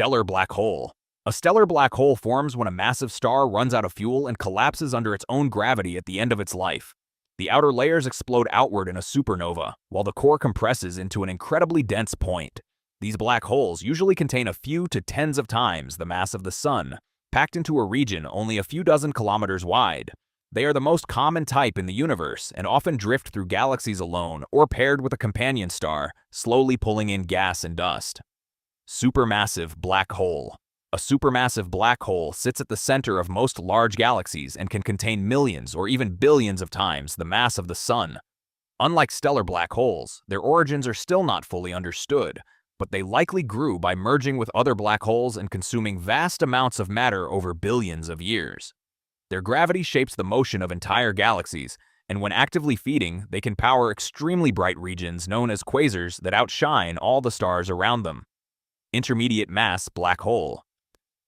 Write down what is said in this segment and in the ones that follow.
Stellar black hole. A stellar black hole forms when a massive star runs out of fuel and collapses under its own gravity at the end of its life. The outer layers explode outward in a supernova, while the core compresses into an incredibly dense point. These black holes usually contain a few to tens of times the mass of the Sun, packed into a region only a few dozen kilometers wide. They are the most common type in the universe and often drift through galaxies alone or paired with a companion star, slowly pulling in gas and dust. Supermassive black hole. A supermassive black hole sits at the center of most large galaxies and can contain millions or even billions of times the mass of the Sun. Unlike stellar black holes, their origins are still not fully understood, but they likely grew by merging with other black holes and consuming vast amounts of matter over billions of years. Their gravity shapes the motion of entire galaxies, and when actively feeding, they can power extremely bright regions known as quasars that outshine all the stars around them. Intermediate mass black hole.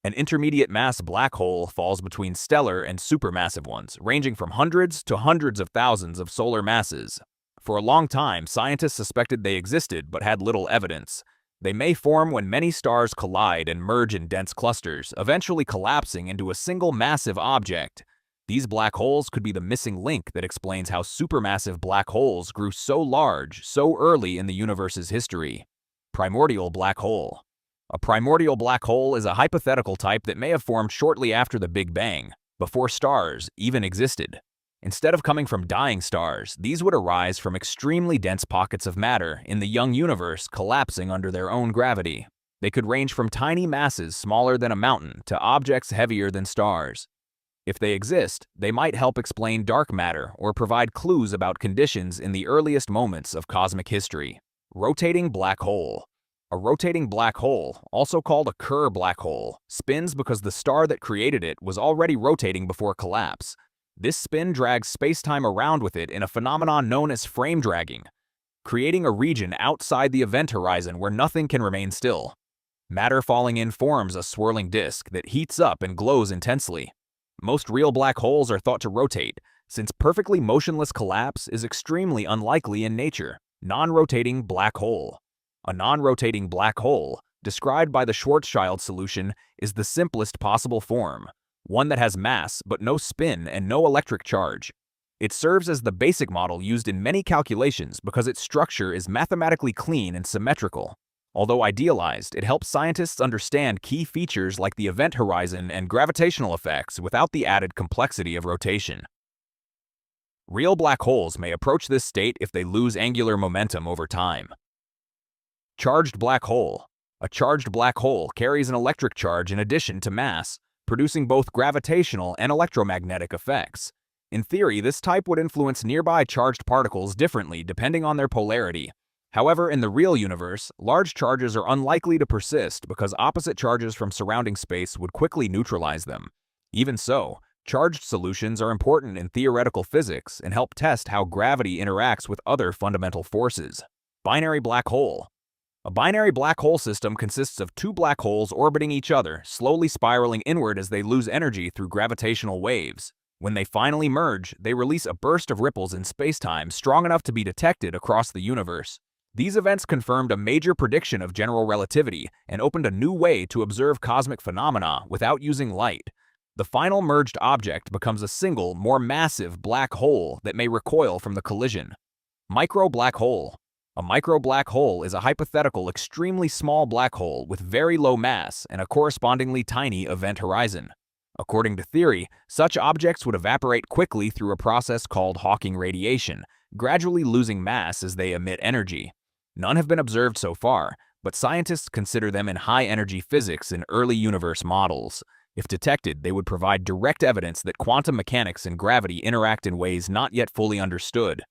An intermediate mass black hole falls between stellar and supermassive ones, ranging from hundreds to hundreds of thousands of solar masses. For a long time, scientists suspected they existed but had little evidence. They may form when many stars collide and merge in dense clusters, eventually collapsing into a single massive object. These black holes could be the missing link that explains how supermassive black holes grew so large so early in the universe's history. Primordial black hole. A primordial black hole is a hypothetical type that may have formed shortly after the Big Bang, before stars even existed. Instead of coming from dying stars, these would arise from extremely dense pockets of matter in the young universe collapsing under their own gravity. They could range from tiny masses smaller than a mountain to objects heavier than stars. If they exist, they might help explain dark matter or provide clues about conditions in the earliest moments of cosmic history. Rotating black hole. A rotating black hole, also called a Kerr black hole, spins because the star that created it was already rotating before collapse. This spin drags space-time around with it in a phenomenon known as frame dragging, creating a region outside the event horizon where nothing can remain still. Matter falling in forms a swirling disk that heats up and glows intensely. Most real black holes are thought to rotate, since perfectly motionless collapse is extremely unlikely in nature. Non-rotating black hole. A non-rotating black hole, described by the Schwarzschild solution, is the simplest possible form, one that has mass but no spin and no electric charge. It serves as the basic model used in many calculations because its structure is mathematically clean and symmetrical. Although idealized, it helps scientists understand key features like the event horizon and gravitational effects without the added complexity of rotation. Real black holes may approach this state if they lose angular momentum over time. Charged black hole. A charged black hole carries an electric charge in addition to mass, producing both gravitational and electromagnetic effects. In theory, this type would influence nearby charged particles differently depending on their polarity. However, in the real universe, large charges are unlikely to persist because opposite charges from surrounding space would quickly neutralize them. Even so, charged solutions are important in theoretical physics and help test how gravity interacts with other fundamental forces. Binary black hole. A binary black hole system consists of two black holes orbiting each other, slowly spiraling inward as they lose energy through gravitational waves. When they finally merge, they release a burst of ripples in spacetime strong enough to be detected across the universe. These events confirmed a major prediction of general relativity and opened a new way to observe cosmic phenomena without using light. The final merged object becomes a single, more massive black hole that may recoil from the collision. Micro black hole. A micro black hole is a hypothetical extremely small black hole with very low mass and a correspondingly tiny event horizon. According to theory, such objects would evaporate quickly through a process called Hawking radiation, gradually losing mass as they emit energy. None have been observed so far, but scientists consider them in high-energy physics in early universe models. If detected, they would provide direct evidence that quantum mechanics and gravity interact in ways not yet fully understood.